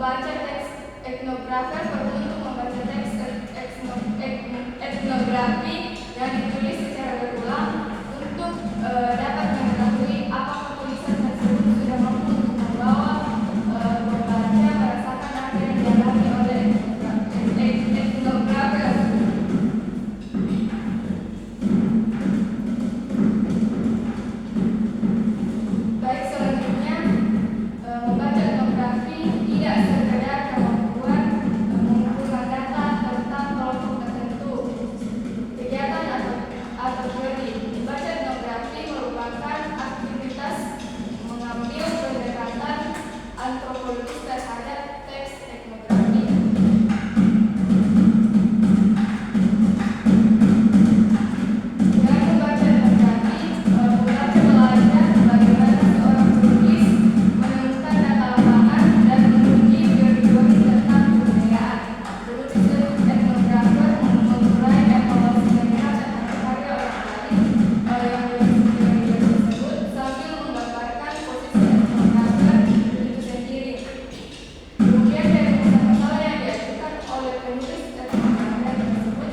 Membaca teks etnografer perlu untuk membaca teks etnografi yang ditulis secara berulang untuk dapat mengetahui apakah tulisan tersebut sudah mampu untuk membawa pembaca merasakan apa yang dialami oleh etnografer. Baik, selanjutnya membaca etnografi tidak sekedar kemampuan mengumpulkan data tentang kelompok tertentu, kegiatan atau teori. Membaca etnografi merupakan aktivitas mengambil pendekatan antropologis terhadap teks etnografi. Dengan membaca etnografi, pembaca belajar bagaimana seorang penulis menemukan data lapangan dan menguji teori-teori tentang kebudayaan. Penulis etnografer memulai evaluasi mental terhadap karya orang lain yang menulis teori tersebut sambil menggambarkan posisi etnografer itu sendiri. Kemudian dari masalah yang diajukan oleh penulis etnografer tersebut,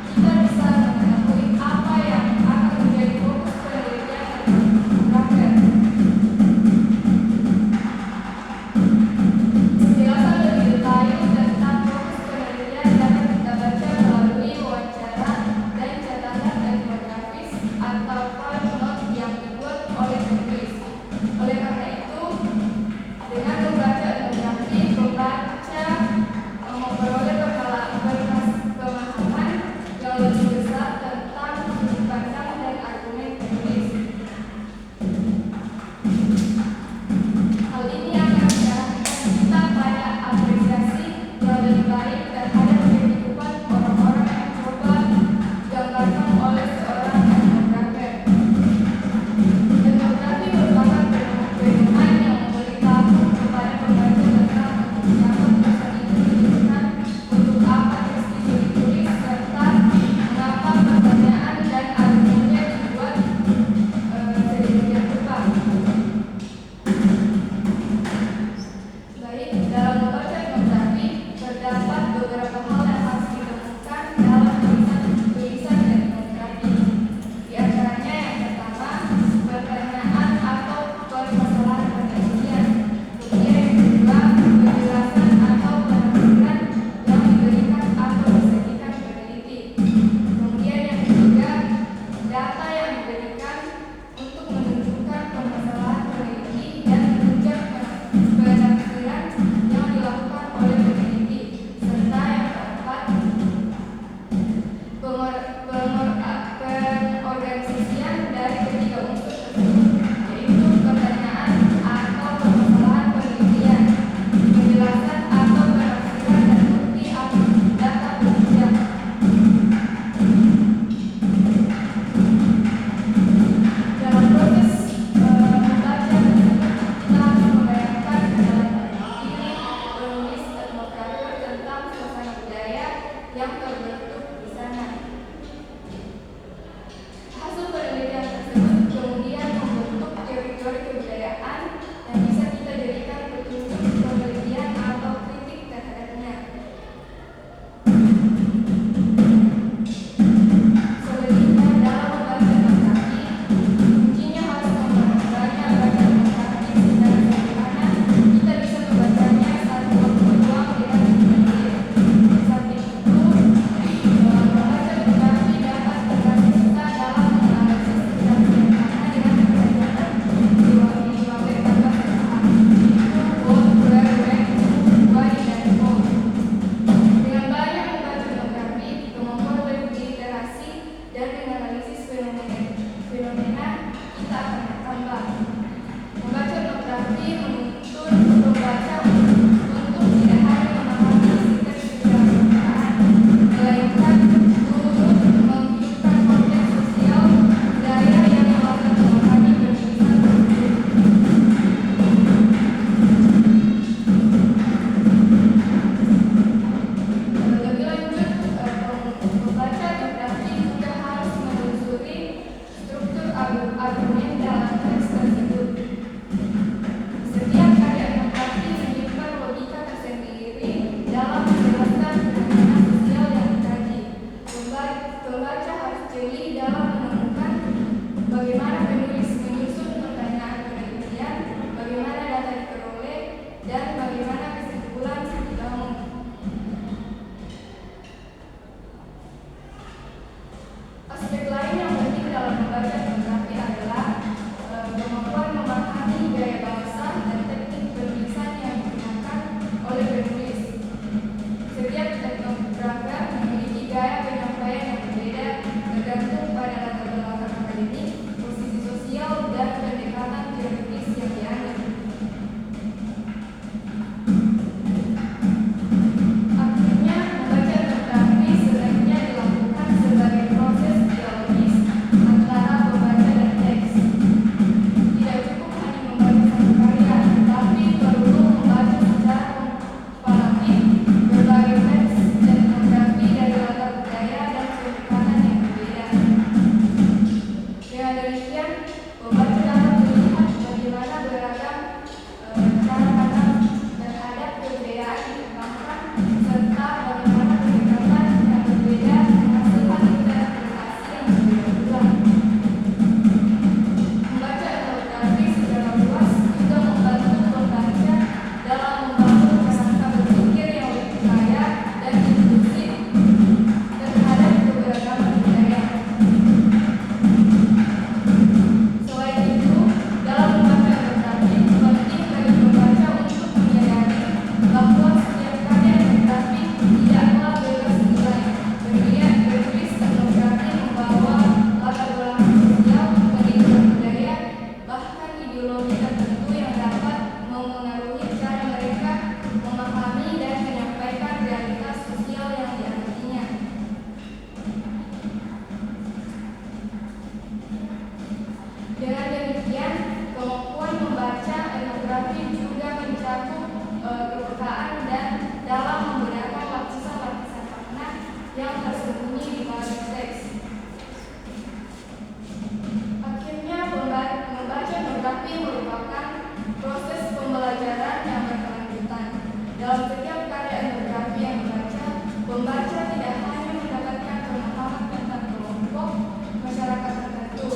kita bisa mengetahui apa yang akan menjadi fokus penelitian etnografer. Penjelasan lebih detail tentang fokus penelitian dapat kita baca melalui wawancara dan catatan etnografis atau footnote yang dibuat oleh penulis. Oleh karena itu, dengan membaca etnografi, pembaca memperoleh pemahaman yang lebih besar tentang sudut pandang dan argumen penulis. Hal ini akan mengarahkan kita pada apresiasi yang lebih baik terhadap kehidupan orang-orang yang coba digambarkan oleh seorang etnografer. dalam menemukan bagaimana penulis menyusun pertanyaan penelitian, bagaimana data diperoleh, dan bagaimana kesimpulan dibangun. Aspek lain yang penting dalam membaca etnografi adalah kemampuan memahami gaya bahasa dan teknik penulisan yang digunakan oleh penulis. Setiap etnografer memiliki gaya penyampaian yang berbeda tergantung pada latar belakang akademik, posisi sosial, dan pendekatan teoritis yang dianut. Akhirnya, membaca etnografi sebaiknya dilakukan sebagai proses dialogis antara pembaca dan teks. Tidak cukup hanya membaca satu karya, tetapi perlu membaca secara komparatif berbagai teks etnografi dari latar budaya dan pendekatan yang berbeda. Dengan demikian, pembaca dapat melihat bagaimana beragam cara pandang terhadap perbedaan dikembangkan serta bagaimana pendekatan yang berbeda menghasilkan interpretasi yang berbeda pula. Membaca etnografi secara luas juga membantu pembaca dalam membangun kerangka berpikir yang lebih kaya dan inklusif terhadap keberagaman budaya. Selain itu, dalam membaca etnografi penting bagi pembaca untuk menyadari bahwa setiap karya etnografi tidaklah bebas nilai. Penulis etnografi membawa latar belakang sosial, pendidikan budaya, bahkan ideologi tertentu yang dapat memengaruhi cara mereka memahami dan menyampaikan realitas sosial yang diamatinya. Dengan demikian, kemampuan membaca etnografi juga mencakup kepekaan dan dalam membedakan lapisan-lapisan makna yang tersembunyi di balik teks. Akhirnya, membaca etnografi merupakan proses pembelajaran yang berkelanjutan. Dalam setiap karya etnografi yang pembaca tidak hanya mendapatkan pemahaman tentang kelompok masyarakat tertentu,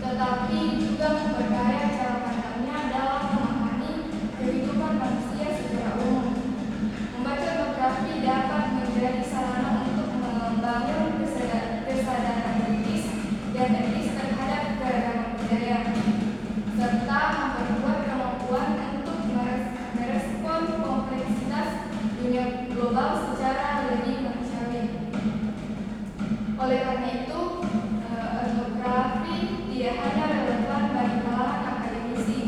tetapi juga memperkaya cara pandangnya dalam memahami kehidupan manusia secara umum. Membaca etnografi dapat menjadi sarana untuk membangun kesadaran kritis dan etis terhadap keragaman budaya, serta memperkuat kemampuan untuk merespon kompleksitas dunia global secara lebih manusiawi. Oleh karena itu, etnografi tidak hanya relevan bagi kalangan akademisi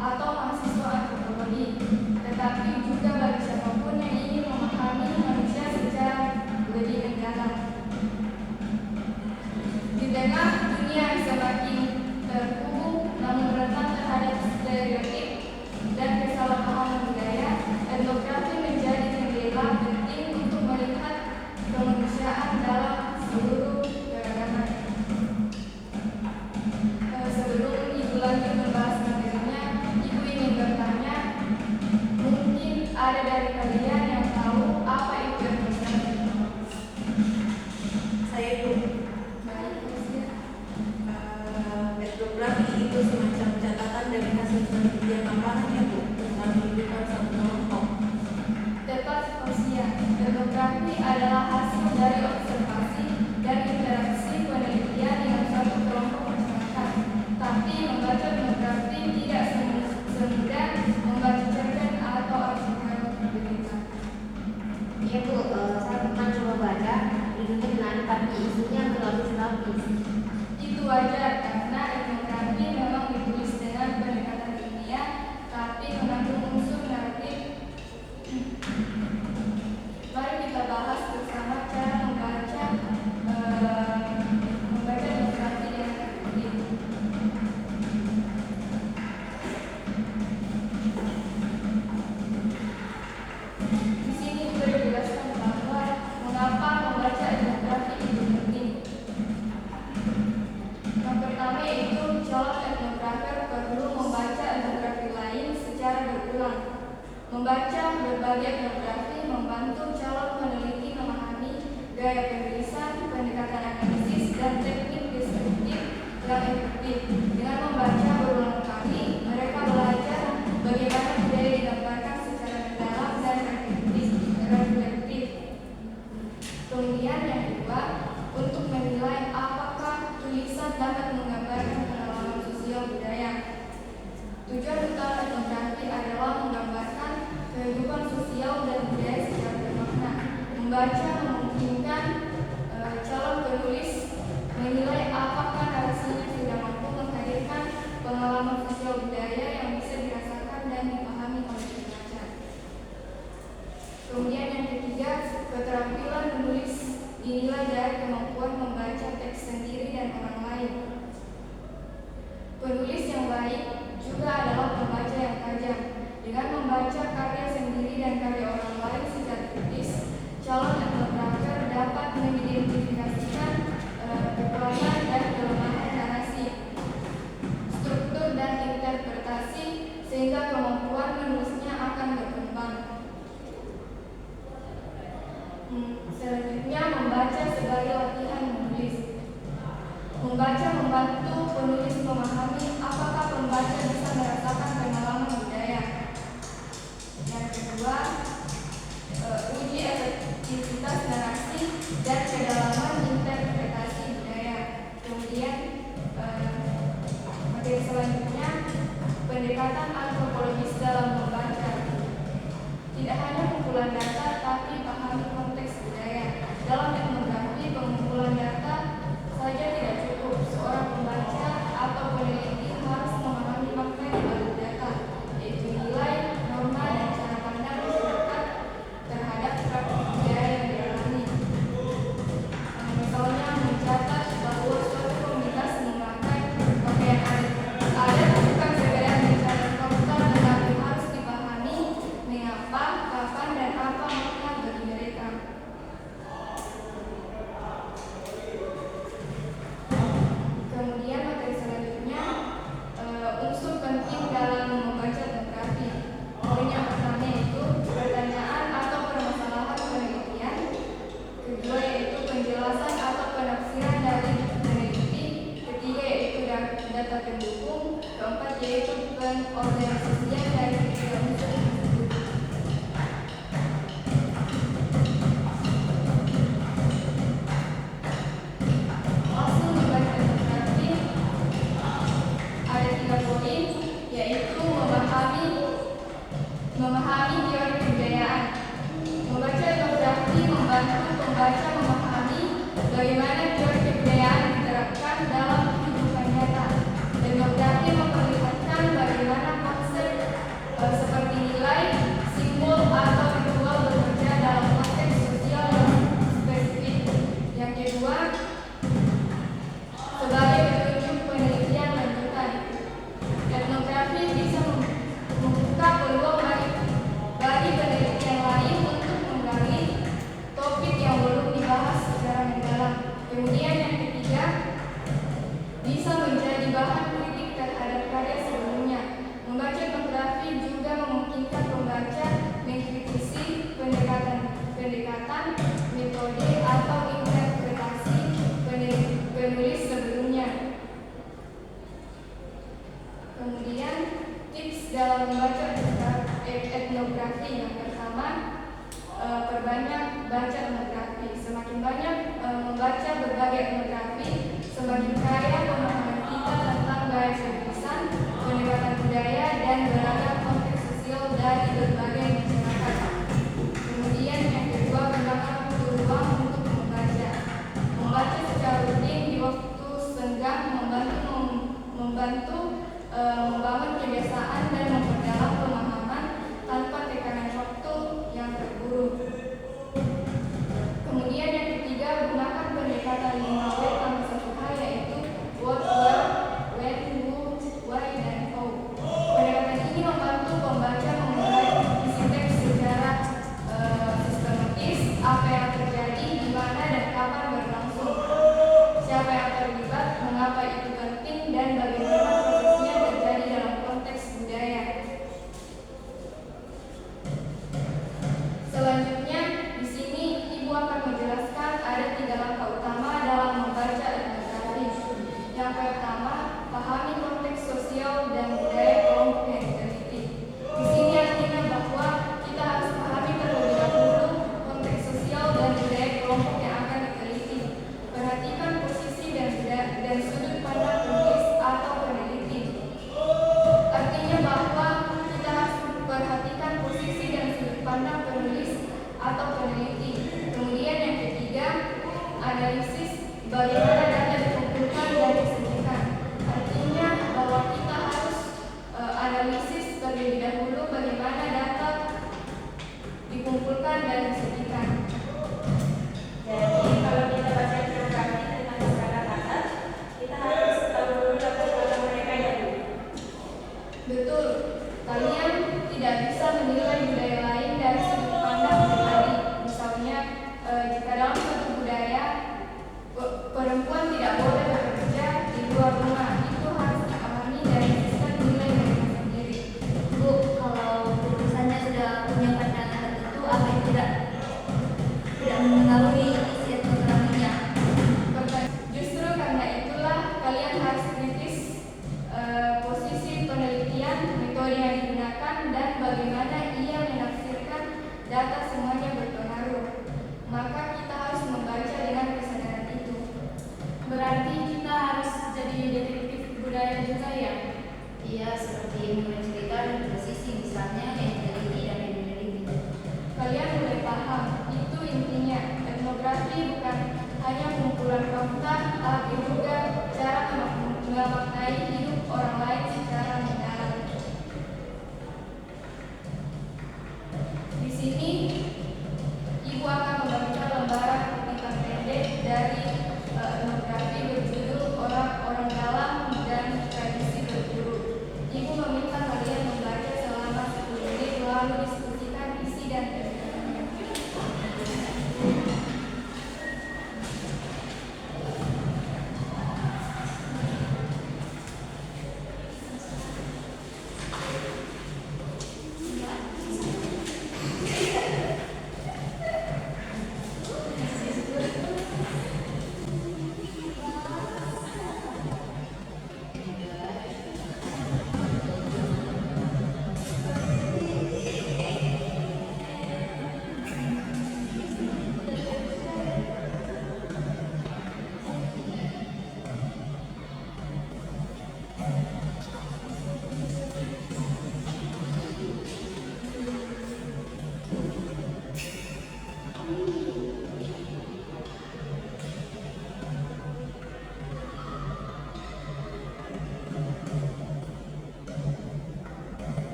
atau mahasiswa antropologi, tetapi juga bagi siapapun yang ingin memahami manusia secara lebih mendalam. Di tengah dunia yang semakin terhubung namun rentan terhadap stereotip dan kesalahpahaman budaya, etnografi menjadi jendela penting untuk melihat kemanusiaan dalam seluruh keragaman. Sebelum Ibu lanjut membahas materinya, Ibu ingin bertanya, mungkin ada dari kalian yang tahu apa itu etnografi? Saya itu Baik, Fauzia. etnografi itu semacam catatan dari hasil penelitian lapangan ya Bu tentang kehidupan satu kelompok. Tepat, Fauzia. Etnografi adalah hasil dari observasi dan interaksi penelitian dengan satu kelompok masyarakat. Tapi membaca etnografi tidak semudah membaca cerpen atau artikel berita. Iya Bu, saya pernah coba baca, judulnya menarik tapi isinya berlapis-lapis. Itu wajar karena etnografi memang ditulis dengan pendekatan ilmiah, tapi mengandung unsur naratif. Mari kita bahas bersama cara membaca etnografi dengan efektif. Di sini juga dijelaskan bahwa mengapa membaca etnografi itu penting. Yang pertama yaitu calon etnografer perlu membaca etnografi lain secara berulang. Membaca berbagai etnografi membantu calon peneliti memahami gaya penulisan, pendekatan analisis, dan Membaca membantu penulis memahami apakah pembaca bisa merasakan pengalaman budaya. Yang kedua, uji efektivitas narasi dan kedalaman interpretasi budaya. Kemudian materi selanjutnya, pendekatan antropologis dalam membaca. Tidak hanya pengumpulan data, tapi pahami konteks budaya. Dalam etnografi, pengumpulan data saja tidak cukup. Seorang pembaca atau peneliti harus memahami makna di balik data, yaitu nilai, norma, dan cara pandang masyarakat terhadap praktik budaya yang dialami. Misalnya mencatat bahwa suatu komunitas memakai pakaian adat bukan sekedar mencari fakta, tetapi harus dipahami mengapa, kapan, dan apa makna bagi mereka. Kemudian materi selanjutnya, unsur penting dalam membaca etnografi. Poin yang pertama yaitu pertanyaan atau permasalahan penelitian. Kedua yaitu penjelasan atau penafsiran dari peneliti. Ketiga yaitu data pendukung. Keempat yaitu pengorganisasian dari ketiga unsur tersebut. Hasil membaca etnografi ada 3 poin, yaitu memahami teori kebudayaan. Membaca etnografi membantu pembaca memahami bagaimana teori kebudayaan diterapkan dalam kehidupan nyata. Etnografi memperlihatkan bagaimana konsep seperti nilai, simbol, atau ritual bekerja dalam konteks sosial yang spesifik. Yang kedua, sebagai petunjuk penelitian lanjutan, etnografi bisa membuka peluang bagi penelitian lain untuk menggali topik yang belum dibahas secara mendalam. Kemudian yang ketiga, bisa menjadi bahan kritik terhadap karya sebelumnya. Membaca etnografi juga memungkinkan pembaca mengkritisi pendekatan, metode, atau interpretasi penulis sebelumnya. Kemudian tips dalam membaca etnografi. Yang pertama, perbanyak baca etnografi. Semakin banyak membaca berbagai etnografi, semakin kaya pemahaman kita tentang gaya penulisan, pendekatan budaya, dan beragam konteks sosial dari berbagai masyarakat. Kemudian yang kedua, gunakan ruang untuk membaca. Membaca secara rutin di waktu senggang membantu membangun kebiasaan dan memperdalam pemahaman tanpa tekanan waktu yang terburu. Kemudian yang ketiga, gunakan pendekatan 5W tambah 1H, yaitu what, where, when, who, why, dan how. Pendekatan ini membantu pembaca mengurai isi teks secara sistematis, apa yang terjadi, di mana dan kapan berlangsung, siapa yang terlibat, mengapa itu penting, dan bagaimana prosesnya terjadi dalam konteks budaya. Selanjutnya, di sini Ibu akan menjelaskan ada 3 langkah utama dalam membaca etnografi. Yang pertama, pahami konteks sosial dan budaya kelompok yang diteliti. Di sini artinya bahwa kita harus pahami terlebih dahulu konteks sosial dan budaya kelompok yang akan diteliti. Perhatikan posisi dan sudut pandang penulis atau peneliti. Artinya bahwa kita harus perhatikan posisi dan sudut pandang penulis atau peneliti. Kemudian yang ketiga, analisis bagaimana data dikumpulkan dan disajikan. Artinya bahwa kita harus jadi detektif budaya juga ya? Iya, seperti menceritakan dua sisi, misalnya yang teliti dan yang meneliti. Kalian mulai paham, itu intinya. Etnografi bukan hanya pengumpulan fakta, tapi juga cara memaknai hidup orang lain secara mendalam. Di sini, Ibu akan membaca lembaran kutipan pendek dari etnografi berjudul Orang-orang Dalam dan Tradisi Berburu. Ibu meminta kalian membaca selama 10 menit lalu diskusikan isi dan kegiatannya.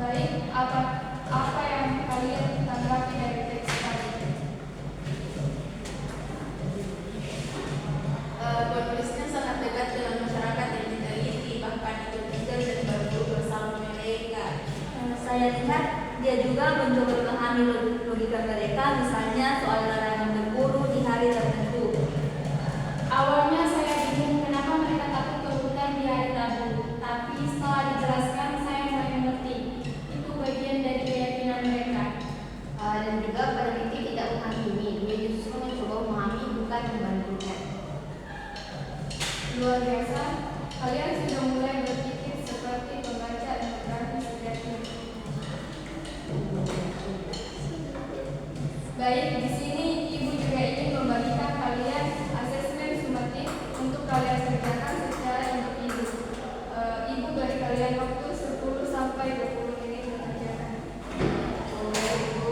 Baik, apa yang kalian tanggapi dari teks tadi? Penulisnya sangat dekat dengan masyarakat yang diteliti, bahkan ikut tinggal dan berburu bersama mereka. Saya lihat dia juga mencoba memahami logika mereka, misalnya soal larangan berburu di hari tertentu. Awalnya saya bingung kenapa mereka takut ke hutan di hari Rabu, tapi setelah dijelaskan saya mulai mengerti. Itu bagian dari keyakinan mereka. Dan juga peneliti tidak menghakimi, dia justru mencoba memahami bukan membandingkan. Luar biasa, kalian sudah mulai berpikir seperti pembaca etnografi sejati. Baik, di sini Ibu juga ingin membagikan kalian asesmen sumatif untuk kalian kerjakan secara individu. Ibu beri kalian waktu 10 sampai 20 menit mengerjakan. Baik, Bu.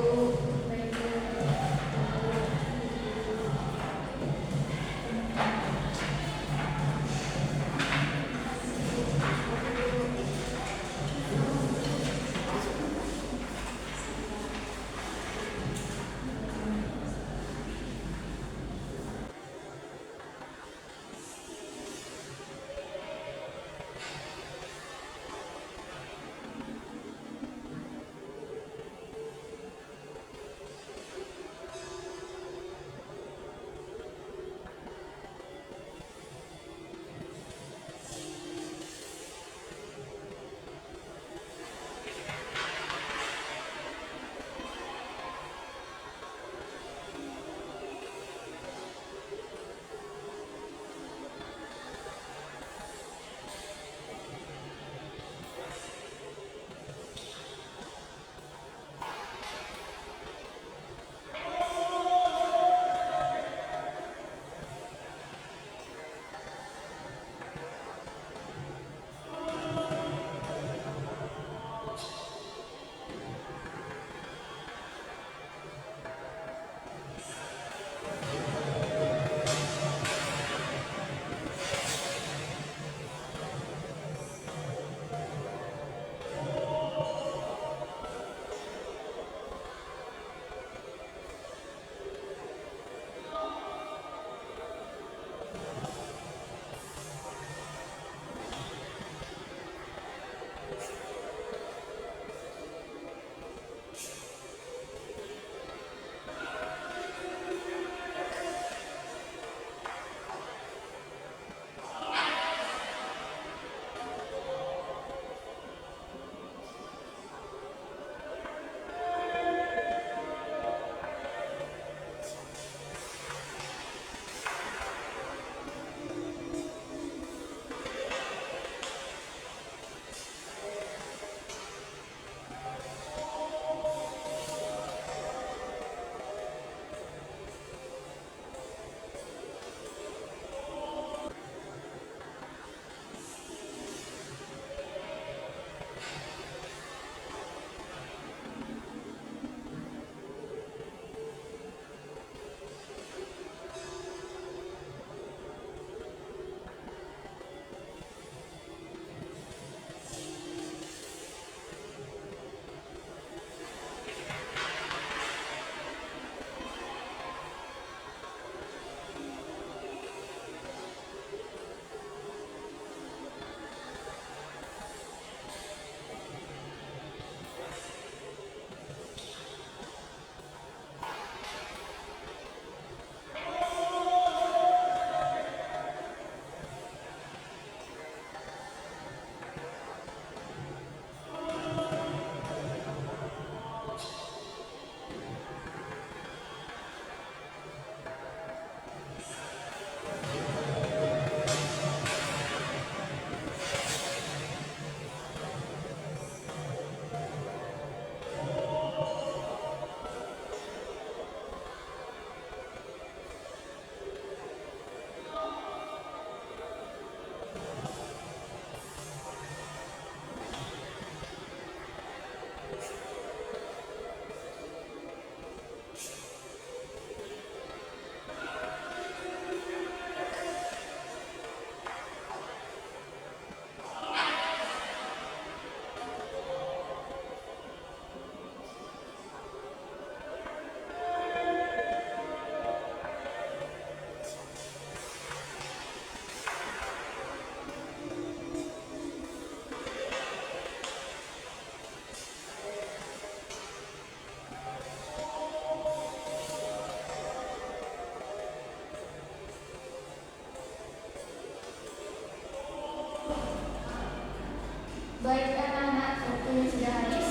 Baik anak-anak, waktunya sudah habis.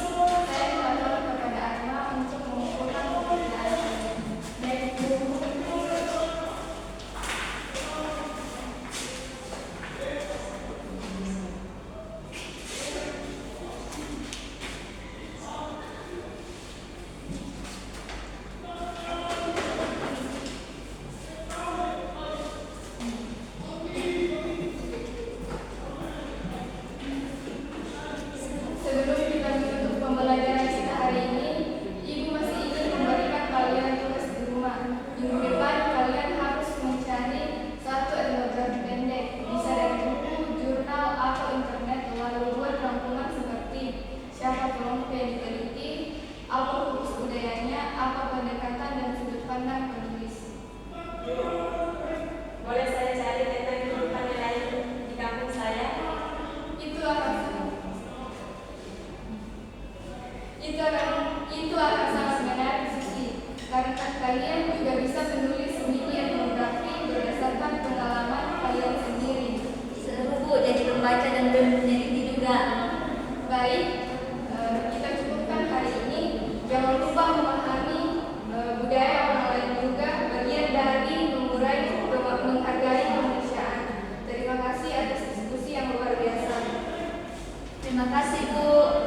Saya minta tolong kepada Arma untuk mengumpulkan pekerjaan kalian. Baik, Bu. Sebelum kita menutup pembelajaran kita hari ini, Ibu masih ingin memberikan kalian tugas di rumah. Minggu depan kalian harus mencari satu etnografi pendek, bisa dari buku, jurnal, atau internet, lalu buat rangkuman seperti siapa kelompok yang diteliti, apa fokus budayanya, apa pendekatan dan sudut pandang penulis. Boleh saya cari tentang kehidupan yang lain di kampung saya? Itu akan sangat menarik Susi, karena kalian juga bisa menulis mini etnografi berdasarkan pengalaman kalian sendiri. Seru Bu, jadi pembaca dan peneliti juga. Baik, kita cukupkan hari ini. Jangan lupa memahami budaya orang lain juga, bagian dari menghargai kemanusiaan. Terima kasih atas diskusi yang luar biasa. Terima kasih Bu.